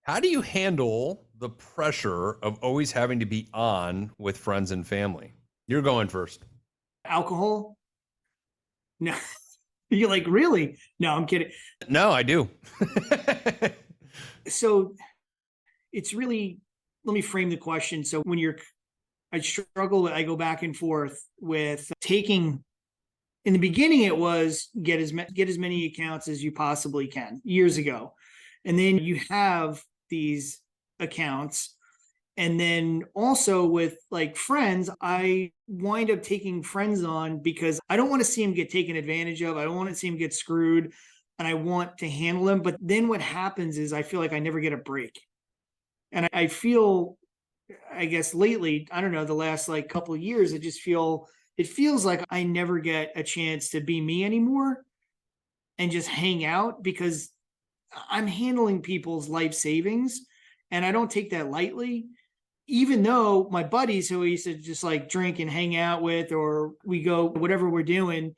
How do you handle the pressure of always having to be on with friends and family? You're going first. Alcohol? No, you're like, really? No, I'm kidding. No, I do. So it's really, let me frame the question. So when I struggle, I go back and forth with taking, in the beginning, it was get as many accounts as you possibly can years ago. And then you have these accounts. And then also with like friends, I wind up taking friends on because I don't want to see them get taken advantage of. I don't want to see them get screwed and I want to handle them. But then what happens is I feel like I never get a break. And I feel, I guess lately, I don't know, the last like couple of years, it feels like I never get a chance to be me anymore and just hang out because I'm handling people's life savings and I don't take that lightly. Even though my buddies who I used to just like drink and hang out with, or we go whatever we're doing,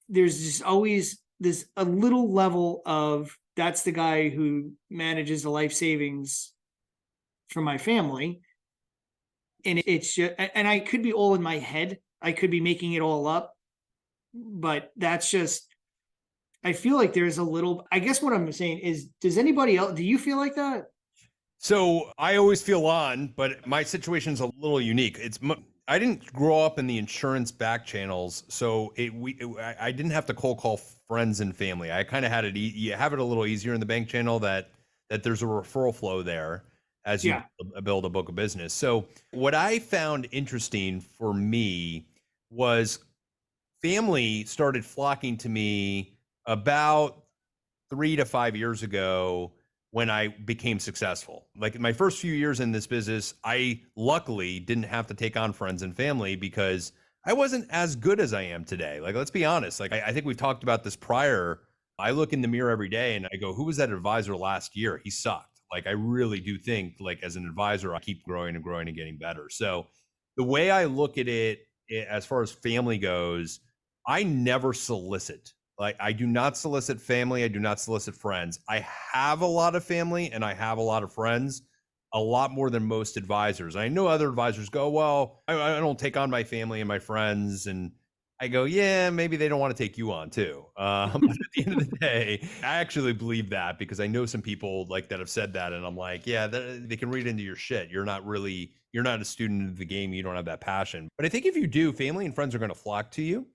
there's just always this a little level of that's the guy who manages the life savings for my family. And it's just, and I could be all in my head. I could be making it all up, but that's just, I feel like there's a little, I guess what I'm saying is, does anybody else, do you feel like that? So I always feel on, but my situation's a little unique. I didn't grow up in the insurance back channels, so I didn't have to cold call friends and family. I kind of had it. You have it a little easier in the bank channel that there's a referral flow there as you Yeah. build a book of business. So what I found interesting for me was family started flocking to me about 3 to 5 years ago when I became successful. Like my first few years in this business, I luckily didn't have to take on friends and family because I wasn't as good as I am today. Like, let's be honest. Like, I think we've talked about this prior. I look in the mirror every day and I go, who was that advisor last year? He sucked. Like, I really do think, like, as an advisor, I keep growing and growing and getting better. So, the way I look at it, as far as family goes, I never solicit. Like, I do not solicit family. I do not solicit friends. I have a lot of family and I have a lot of friends, a lot more than most advisors. I know other advisors go, well, I don't take on my family and my friends. And I go, yeah, maybe they don't want to take you on too. But at the end of the day, I actually believe that because I know some people like that have said that. And I'm like, yeah, they can read into your shit. You're not a student of the game. You don't have that passion. But I think if you do, family and friends are going to flock to you.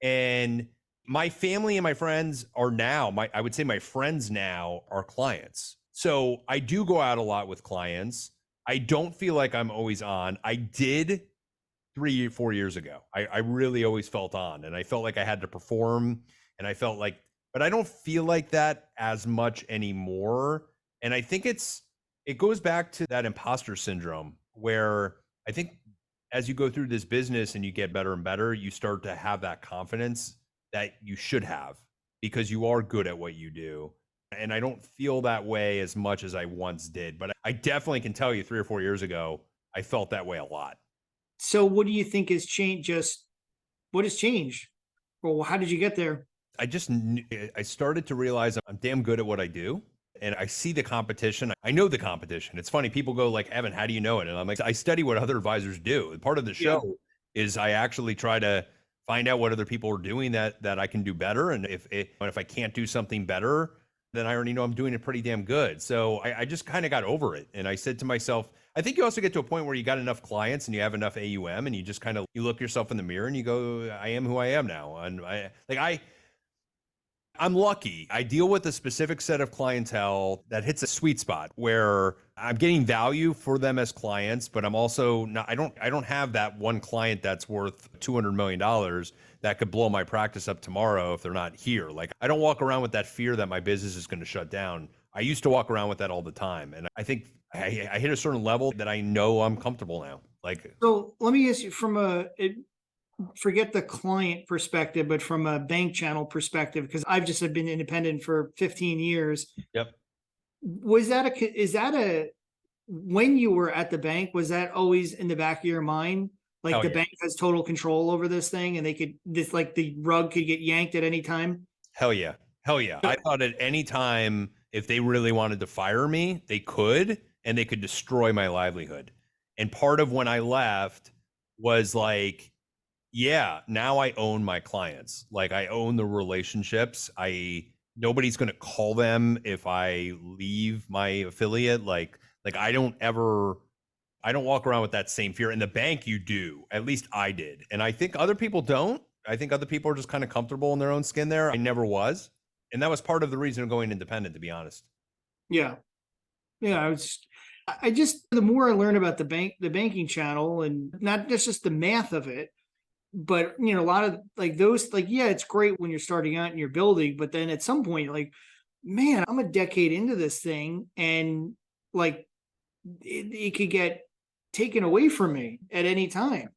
And my family and my friends are now I would say my friends now are clients. So I do go out a lot with clients. I don't feel like I'm always on. I did 3 or 4 years ago. I really always felt on and I felt like I had to perform and I felt like, but I don't feel like that as much anymore. And I think it goes back to that imposter syndrome where I think as you go through this business and you get better and better, you start to have that confidence that you should have because you are good at what you do. And I don't feel that way as much as I once did, but I definitely can tell you 3 or 4 years ago, I felt that way a lot. So what do you think has changed? Just what has changed? Well, how did you get there? I started to realize I'm damn good at what I do. And I see the competition. I know the competition. It's funny. People go like, Evan, how do you know it? And I'm like, I study what other advisors do. Part of the Yeah. show is I actually try to find out what other people are doing that I can do better. And if I can't do something better, then I already know I'm doing it pretty damn good. So I just kind of got over it. And I said to myself, I think you also get to a point where you got enough clients and you have enough AUM and you just kind of, you look yourself in the mirror and you go, I am who I am now. And I'm lucky. I deal with a specific set of clientele that hits a sweet spot where I'm getting value for them as clients, but I'm also not, I don't have that one client that's worth $200 million that could blow my practice up tomorrow if they're not here. Like I don't walk around with that fear that my business is going to shut down. I used to walk around with that all the time. And I think I hit a certain level that I know I'm comfortable now. Like, So let me ask you forget the client perspective, but from a bank channel perspective, because I've just been independent for 15 years. yep. Is that when you were at the bank, was that always in the back of your mind? Like Hell the yeah. bank has total control over this thing and like the rug could get yanked at any time. Hell yeah. Hell yeah. I thought at any time if they really wanted to fire me, they could, and they could destroy my livelihood. And part of when I left was like, yeah, now I own my clients. Like I own the relationships. Nobody's going to call them if I leave my affiliate. Like I don't walk around with that same fear. In the bank, you do. At least I did. And I think other people don't. I think other people are just kind of comfortable in their own skin there. I never was. And that was part of the reason of going independent, to be honest. Yeah. Yeah. I just, the more I learn about the banking channel, and not just the math of it, but a lot of like those, like, yeah, it's great when you're starting out in your building, but then at some point, like, man, I'm a decade into this thing, and like it could get taken away from me at any time.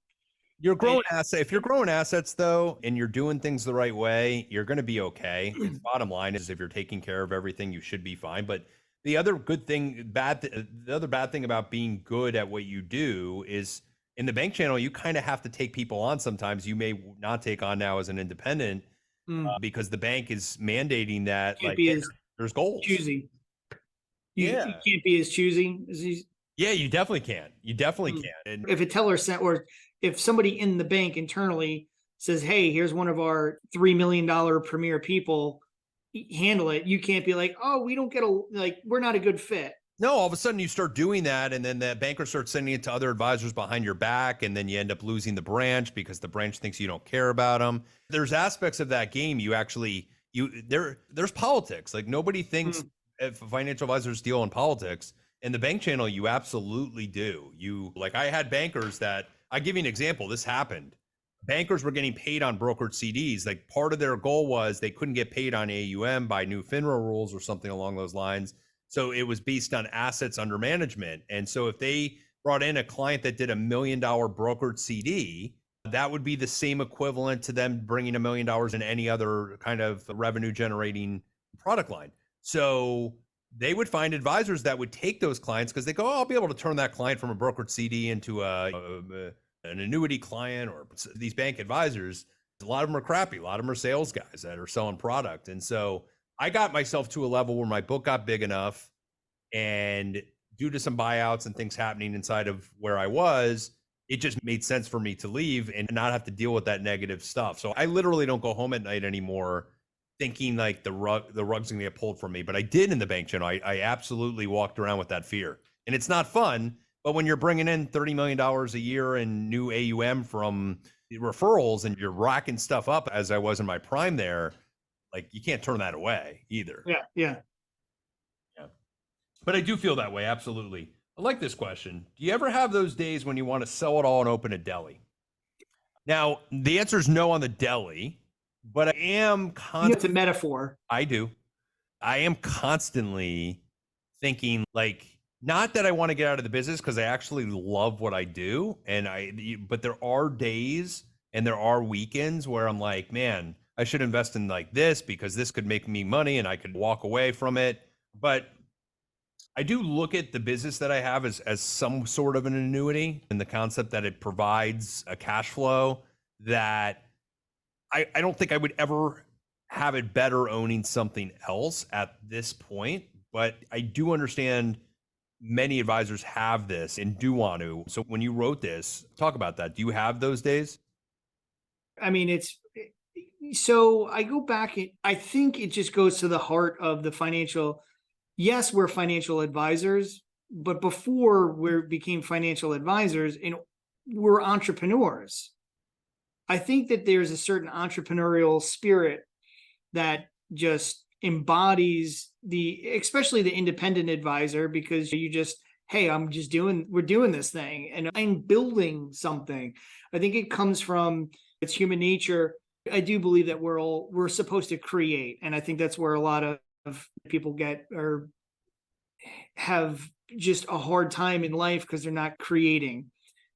You're And growing asset. If you're growing assets though, and you're doing things the right way, you're going to be okay. It's bottom line is if you're taking care of everything, you should be fine. But the other the other bad thing about being good at what you do is in the bank channel, you kind of have to take people on sometimes you may not take on now as an independent because the bank is mandating that can't like be hey, as there's goals. choosy. You Yeah. can't be as choosy as these. Yeah, you definitely can. You definitely can. And If a teller sent, or if somebody in the bank internally says, "Hey, here's one of our $3 million premier people, handle it," you can't be like, "Oh, we don't get we're not a good fit." no, all of a sudden you start doing that, and then that banker starts sending it to other advisors behind your back, and then you end up losing the branch because the branch thinks you don't care about them. There's aspects of that game there's politics. Like nobody thinks if financial advisors deal in politics. In the bank channel, you absolutely do. I had bankers that I give you an example. This happened. Bankers were getting paid on brokered CDs. Like part of their goal was they couldn't get paid on AUM by new FINRA rules or something along those lines. So it was based on assets under management. And so if they brought in a client that did $1 million brokered CD, that would be the same equivalent to them bringing $1 million in any other kind of revenue generating product line. So they would find advisors that would take those clients because they go, oh, I'll be able to turn that client from a brokered CD into an annuity client. Or these bank advisors, a lot of them are crappy. A lot of them are sales guys that are selling product. And so I got myself to a level where my book got big enough, and due to some buyouts and things happening inside of where I was, it just made sense for me to leave and not have to deal with that negative stuff. So I literally don't go home at night anymore thinking like the rug's gonna get pulled from me. But I did in the bank channel. I absolutely walked around with that fear. And it's not fun, but when you're bringing in $30 million a year in new AUM from referrals and you're racking stuff up as I was in my prime there, like you can't turn that away either. Yeah. But I do feel that way. Absolutely. I like this question. Do you ever have those days when you want to sell it all and open a deli? Now, the answer is no on the deli, but I am It's a metaphor. I do. I am constantly thinking like, not that I want to get out of the business because I actually love what I do. But there are days and there are weekends where I'm like, man, I should invest in like this because this could make me money and I could walk away from it. But I do look at the business that I have as some sort of an annuity, and the concept that it provides a cash flow that I don't think I would ever have it better owning something else at this point. But I do understand many advisors have this and do want to. So when you wrote this, talk about that. Do you have those days? I mean, so I go back, I think it just goes to the heart of the financial. Yes, we're financial advisors, but before we became financial advisors, and we're entrepreneurs. I think that there's a certain entrepreneurial spirit that just embodies especially the independent advisor, because hey, we're doing this thing and I'm building something. I think it comes from, it's human nature. I do believe that we're supposed to create. And I think that's where a lot of people get or have just a hard time in life because they're not creating.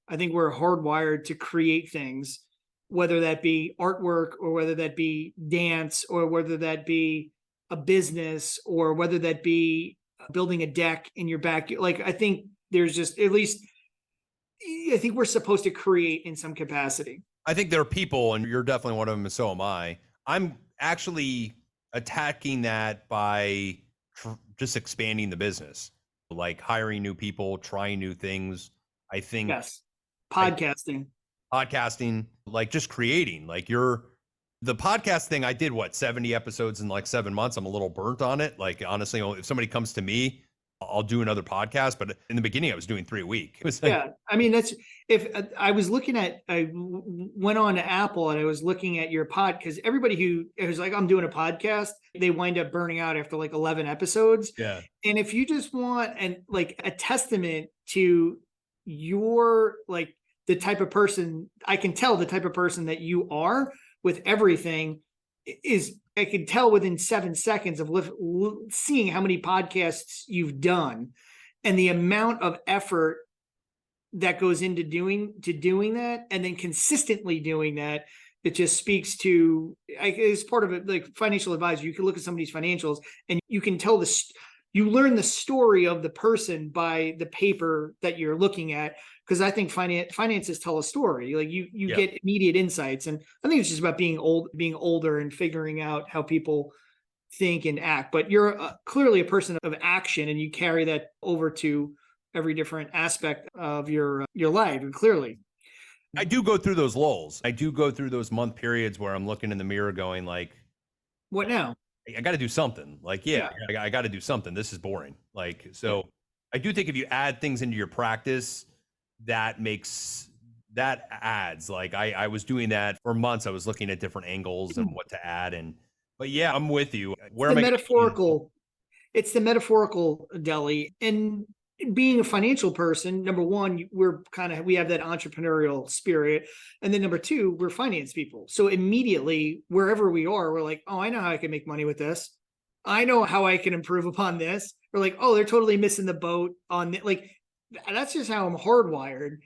I think we're hardwired to create things, whether that be artwork or whether that be dance or whether that be a business or whether that be building a deck in your back. Like, I think there's just, at least I think we're supposed to create in some capacity. I think there are people, and you're definitely one of them, and so am I. I'm actually attacking that by just expanding the business, like hiring new people, trying new things. I think Yes. I Podcasting. podcasting, like just creating, like the podcast thing. I did what 70 episodes in like 7 months. I'm a little burnt on it. Like honestly, if somebody comes to me, I'll do another podcast. But in the beginning, I was doing 3 a week. It was like, Yeah. I mean, that's if I was looking at, went on to Apple and I was looking at your pod because everybody who is like, I'm doing a podcast, they wind up burning out after like 11 episodes. yeah, And if you just want and like a testament to your like the type of person, I can tell the type of person that you are with everything is I can tell within 7 seconds of seeing how many podcasts you've done and the amount of effort that goes into doing that and then consistently doing that. It just speaks to as part of it, like financial advisor, you can look at somebody's financials and you can tell you learn the story of the person by the paper that you're looking at. Because I think finances tell a story. Like you yeah. get immediate insights, and I think it's just about being older and figuring out how people think and act. But you're clearly a person of action, and you carry that over to every different aspect of your life. And clearly, I do go through those lulls. I do go through those month periods where I'm looking in the mirror going like, what now? I got to do something. Like, yeah, Yeah. I got to do something. This is boring. Like, so I do think if you add things into your practice, that adds. Like, I was doing that for months. I was looking at different angles and what to add. But yeah, I'm with you. Where The am I going? metaphorical. It's the metaphorical deli, and being a financial person, number one, we have that entrepreneurial spirit, and then number two, we're finance people. So immediately, wherever we are, we're like, oh, I know how I can make money with this. I know how I can improve upon this. We're like, oh, they're totally missing the boat on like that's just how I'm hardwired.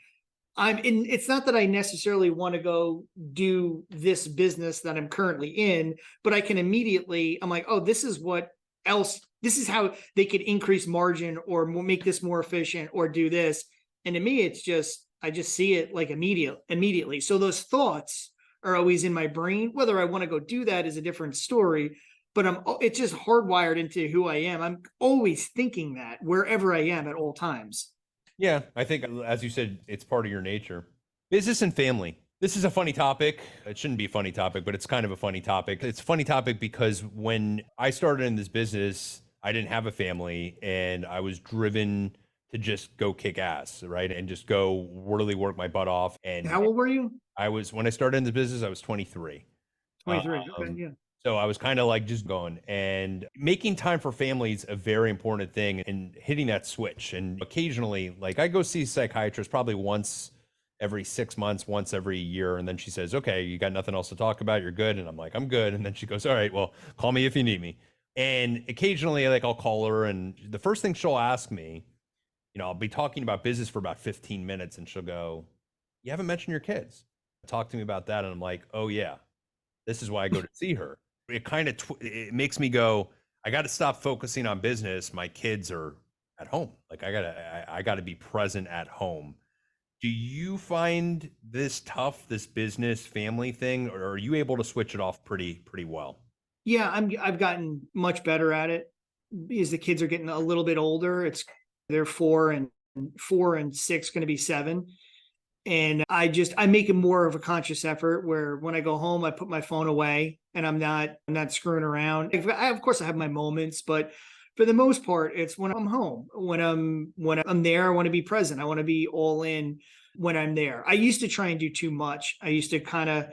It's not that I necessarily want to go do this business that I'm currently in, but I can immediately, I'm like, oh, this is what else, this is how they could increase margin or make this more efficient or do this. And to me, I just see it like immediately. So those thoughts are always in my brain. Whether I want to go do that is a different story, but it's just hardwired into who I am. I'm always thinking that wherever I am at all times. Yeah, I think, as you said, it's part of your nature. Business and family. This is a funny topic. It shouldn't be a funny topic, but it's kind of a funny topic. It's a funny topic because when I started in this business, I didn't have a family and I was driven to just go kick ass, right? And just go really work my butt off. And How old were you? when I started in the business, I was 23. 23. Okay. Um, Yeah. so I was kind of like just going and making time for family is a very important thing and hitting that switch. And occasionally, like I go see a psychiatrist probably once every 6 months, once every year. And then she says, okay, you got nothing else to talk about. You're good. And I'm like, I'm good. And then she goes, all right, well, call me if you need me. And occasionally, like I'll call her and the first thing she'll ask me, I'll be talking about business for about 15 minutes and she'll go, you haven't mentioned your kids. Talk to me about that. And I'm like, oh yeah, this is why I go to see her. It kind of it makes me go, I got to stop focusing on business. My kids are at home. Like I got to be present at home. Do you find this tough, this business family thing, or are you able to switch it off pretty well? Yeah. I've gotten much better at it as the kids are getting a little bit older. They're 4 and 6, going to be 7. And I make it more of a conscious effort where when I go home, I put my phone away and I'm not screwing around. Of course I have my moments, but for the most part, it's when I'm home, when I'm there, I want to be present. I want to be all in when I'm there. I used to try and do too much. I used to kind of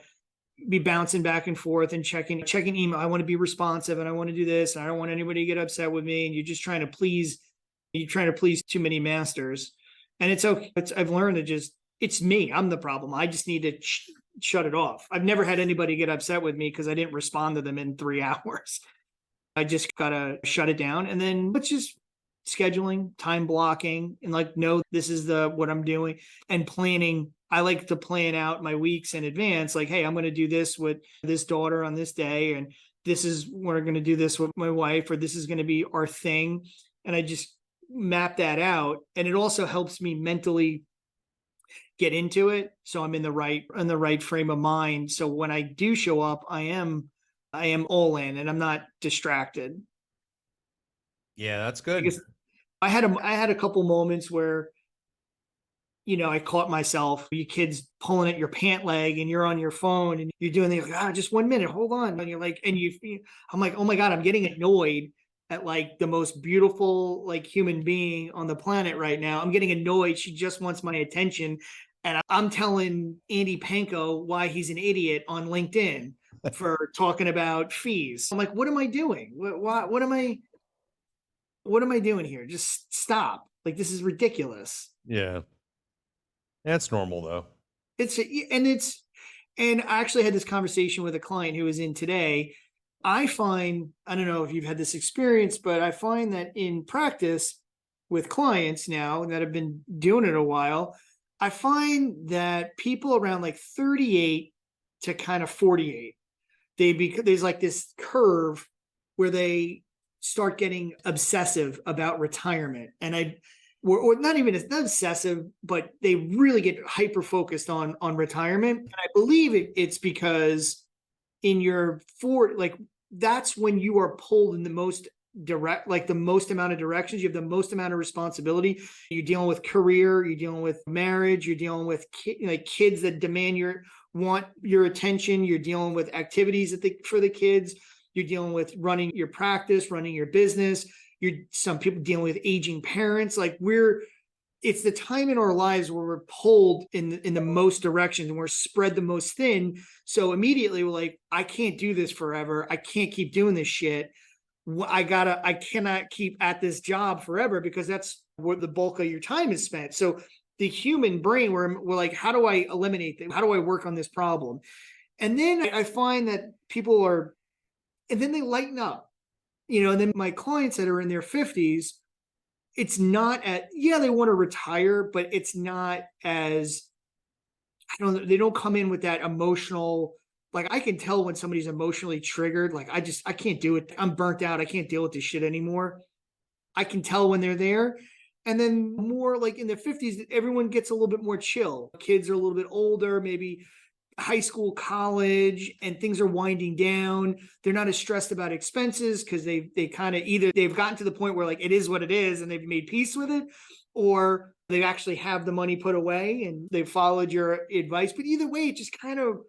be bouncing back and forth and checking email. I want to be responsive and I want to do this. And I don't want anybody to get upset with me. And you're trying to please too many masters. And it's okay. I've learned that it's me. I'm the problem. I just need to shut it off. I've never had anybody get upset with me because I didn't respond to them in 3 hours. I just gotta shut it down. And then it's just scheduling, time blocking, and like, no, this is what I'm doing and planning. I like to plan out my weeks in advance. Like, hey, I'm going to do this with this daughter on this day. And we're going to do this with my wife, or this is going to be our thing. And I just map that out. And it also helps me mentally get into it. So I'm in the right frame of mind. So when I do show up, I am all in and I'm not distracted. Yeah, that's good. Because I had a couple moments where, I caught myself, you kids pulling at your pant leg and you're on your phone and you're doing the, just 1 minute, hold on. And you're like, I'm like, oh my God, I'm getting annoyed at like the most beautiful, like human being on the planet right now. I'm getting annoyed. She just wants my attention. And I'm telling Andy Panko why he's an idiot on LinkedIn for talking about fees. I'm like, what am I doing? What am I doing here? Just stop. Like, this is ridiculous. Yeah. That's normal though. It's and it's and I actually had this conversation with a client who was in today. I don't know if you've had this experience, but I find that in practice with clients now that have been doing it a while, I find that people around like 38 to kind of 48, there's like this curve where they start getting obsessive about retirement. And or not even not obsessive, but they really get hyper focused on retirement. And I believe it's because in your like that's when you are pulled in the most direct, like the most amount of directions. You have the most amount of responsibility. You're dealing with career, you're dealing with marriage, you're dealing with kids that want your attention. You're dealing with activities for the kids. You're dealing with running your practice, running your business. Some people dealing with aging parents. Like it's the time in our lives where we're pulled in the most directions and we're spread the most thin. So immediately we're like, I can't do this forever. I can't keep doing this shit. I cannot keep at this job forever because that's where the bulk of your time is spent. So the human brain, we're like, how do I eliminate that? How do I work on this problem? And then I find that and then they lighten up, and then my clients that are in their 50s, it's not they want to retire, but it's not as, I don't know, they don't come in with that emotional, like I can tell when somebody's emotionally triggered, like I can't do it. I'm burnt out. I can't deal with this shit anymore. I can tell when they're there. And then more like in the 50s, everyone gets a little bit more chill. Kids are a little bit older, maybe high school, college, and things are winding down. They're not as stressed about expenses because they kind of either they've gotten to the point where like it is what it is and they've made peace with it, or they actually have the money put away and they've followed your advice. But either way, it just kind of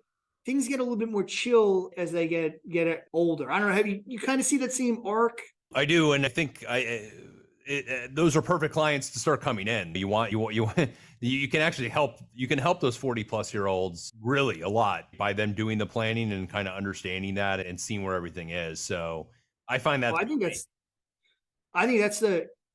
things get a little bit more chill as they get older. I don't know. Have you kind of see that same arc? I do, and I think those are perfect clients to start coming in. You can actually help. You can help those 40-plus-year-olds really a lot by them doing the planning and kind of understanding that and seeing where everything is. So I find that. Well, I think that's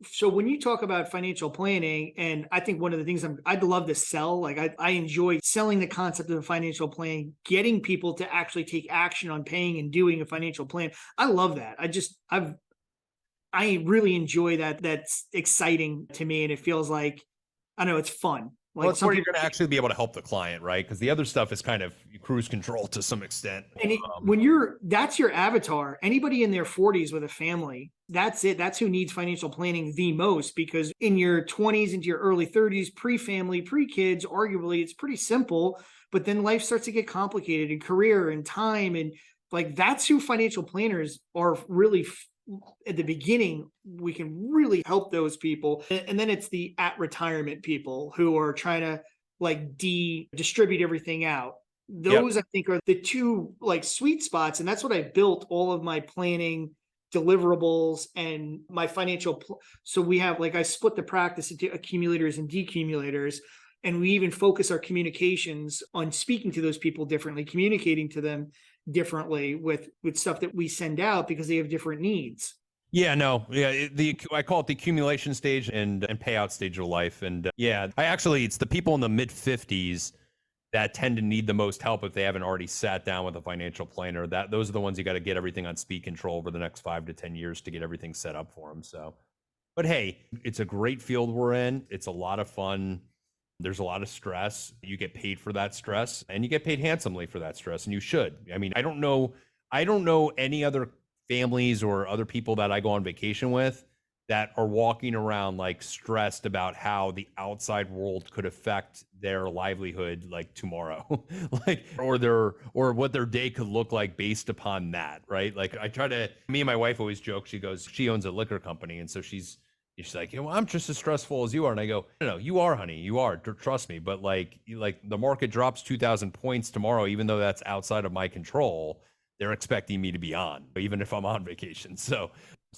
so when you talk about financial planning, and I think one of the things I'd love to sell, like I enjoy selling the concept of a financial plan, getting people to actually take action on paying and doing a financial plan. I love that. I really enjoy that. That's exciting to me. And it feels like, I know it's fun. Like Well, it's where you're going to actually be able to help the client, right? Because the other stuff is kind of cruise control to some extent. And that's your avatar, anybody in their 40s with a family, that's it. That's who needs financial planning the most, because in your 20s into your early 30s, pre-family, pre-kids, arguably it's pretty simple, but then life starts to get complicated in career and time. And like, that's who financial planners are really at the beginning. We can really help those people. And then it's the at retirement people who are trying to like distribute everything out. Those, yep, I think are the two like sweet spots. And that's what I built all of my planning deliverables and my financial. So we have, like, I split the practice into accumulators and decumulators. And we even focus our communications on speaking to those people differently, communicating to them differently with stuff that we send out because they have different needs. Yeah, no, yeah, I call it the accumulation stage and payout stage of life. And it's the people in the mid 50s that tend to need the most help if they haven't already sat down with a financial planner. Those are the ones you got to get everything on speed control over the next 5 to 10 years to get everything set up for them. So, but hey, it's a great field we're in. It's a lot of fun. There's a lot of stress. You get paid for that stress, and you get paid handsomely for that stress, and you should. I mean, I don't know any other families or other people that I go on vacation with that are walking around like stressed about how the outside world could affect their livelihood like tomorrow like or what their day could look like based upon that, right? Like I try to, me and my wife always joke, she goes, she owns a liquor company, and so she's like, well, I'm just as stressful as you are. And I go, no, you are, honey, you are, trust me. But like the market drops 2,000 points tomorrow, even though that's outside of my control, they're expecting me to be on, even if I'm on vacation. So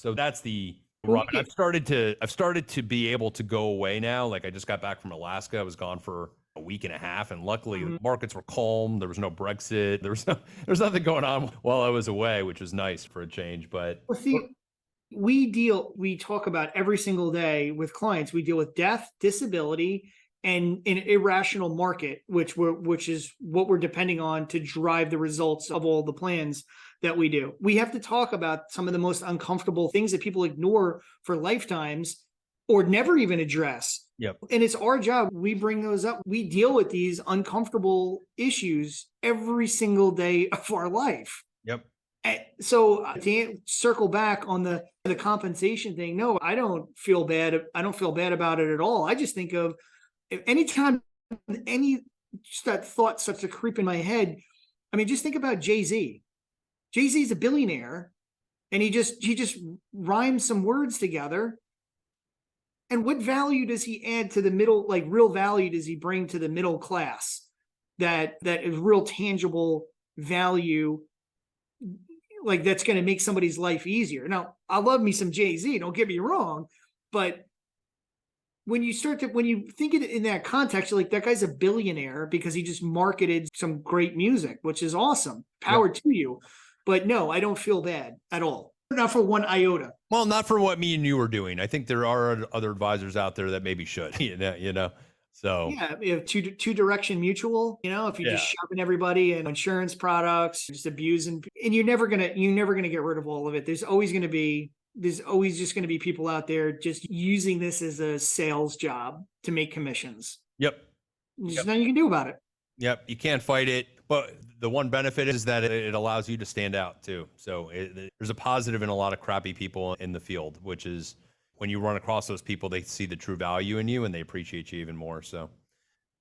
that's the rub. And I've started to be able to go away now. Like I just got back from Alaska. I was gone for a week and a half, and luckily the markets were calm. There was no Brexit. There's nothing going on while I was away, which was nice for a change. But Well, see, we talk about every single day with clients. We deal with death, disability, and an irrational market, which is what we're depending on to drive the results of all the plans that we do. We have to talk about some of the most uncomfortable things that people ignore for lifetimes or never even address. Yep. And it's our job. We bring those up. We deal with these uncomfortable issues every single day of our life. Yep. So to circle back on the compensation thing, no, I don't feel bad. I don't feel bad about it at all. I just think of if anytime that thought starts to creep in my head. I mean, just think about Jay-Z. Jay-Z's a billionaire, and he just rhymes some words together. And what value does he add to the middle? Like real value does he bring to the middle class? That is real tangible value. Like that's going to make somebody's life easier. Now, I love me some Jay-Z, don't get me wrong, but when you think it in that context, you're like, that guy's a billionaire because he just marketed some great music, which is awesome. Power to you. But no, I don't feel bad at all. Not for one iota. Well, not for what me and you are doing. I think there are other advisors out there that maybe should, you know. So yeah, you have two direction mutual, if you're just shoving everybody in insurance products, just abusing, and you're never gonna get rid of all of it. There's always just going to be people out there just using this as a sales job to make commissions. Yep. There's nothing you can do about it. Yep. You can't fight it. But the one benefit is that it allows you to stand out too. So there's a positive in a lot of crappy people in the field, which is when you run across those people, they see the true value in you and they appreciate you even more. So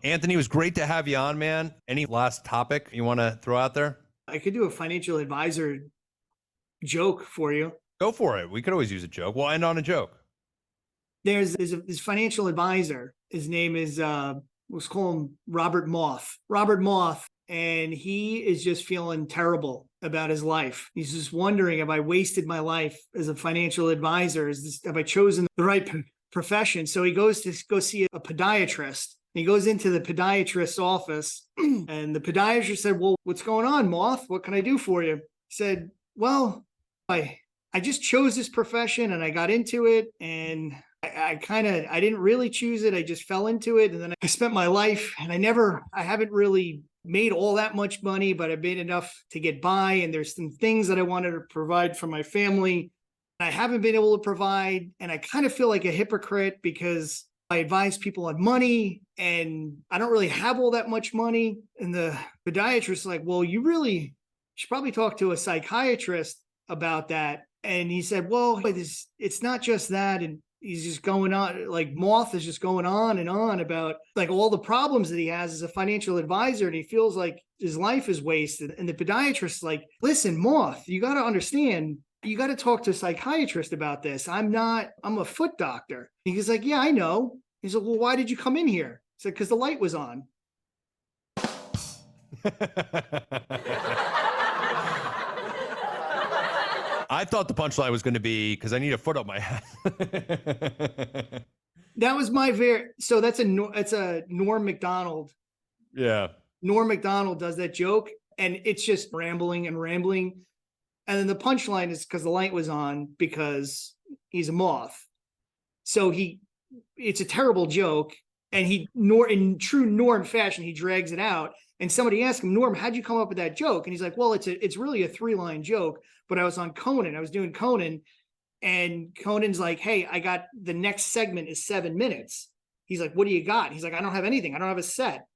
Anthony, it was great to have you on, man. Any last topic you want to throw out there? I could do a financial advisor joke for you. Go for it. We could always use a joke. We'll end on a joke. There's this financial advisor. His name is, let's call him Robert Moth. Robert Moth. And he is just feeling terrible about his life. He's just wondering, have I wasted my life as a financial advisor? Have I chosen the right profession? So he goes to go see a podiatrist. He goes into the podiatrist's office, and the podiatrist said, well, what's going on, Moth? What can I do for you? He said, well, I just chose this profession and I got into it, and I didn't really choose it. I just fell into it. And then I spent my life, and I haven't really made all that much money, but I've made enough to get by. And there's some things that I wanted to provide for my family I haven't been able to provide. And I kind of feel like a hypocrite because I advise people on money and I don't really have all that much money. And the podiatrist is like, well, you really should probably talk to a psychiatrist about that. And he said, well, it's not just that. And he's just going on, like Moth is just going on and on about like all the problems that he has as a financial advisor. And he feels like his life is wasted. And the podiatrist is like, listen, Moth, you got to understand, you got to talk to a psychiatrist about this. I'm a foot doctor. And he's like, yeah, I know. He said, well, why did you come in here? He said, because the light was on. I thought the punchline was going to be because I need a foot up my ass. That was so that's a Norm Macdonald. Yeah. Norm Macdonald does that joke and it's just rambling and rambling. And then the punchline is because the light was on because he's a moth. So it's a terrible joke. And in true Norm fashion, he drags it out. And somebody asked him, Norm, how'd you come up with that joke? And he's like, well, it's really a 3-line joke, but I was on Conan. I was doing Conan, and Conan's like, hey, I got the next segment is 7 minutes. He's like, what do you got? He's like, I don't have anything. I don't have a set.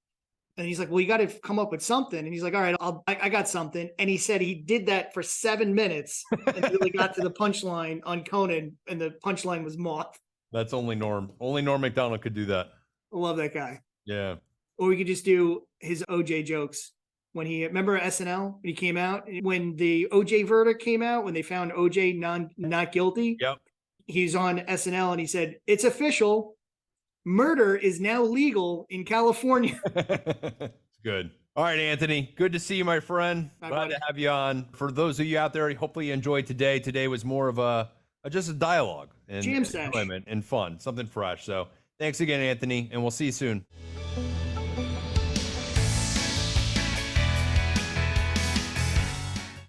And he's like, well, you got to come up with something. And he's like, all right, I got something. And he said he did that for 7 minutes until he got to the punchline on Conan, and the punchline was moth. That's only Norm. Only Norm Macdonald could do that. I love that guy. Yeah. Or we could just do his OJ jokes. When he, remember SNL when he came out, when the OJ verdict came out, when they found OJ not guilty. Yep. He's on SNL and he said, it's official. Murder is now legal in California. Good. All right, Anthony. Good to see you, my friend. Glad to have you on. For those of you out there, hopefully you enjoyed today. Today was more of just a dialogue and Jam session and fun, something fresh. So thanks again, Anthony, and we'll see you soon.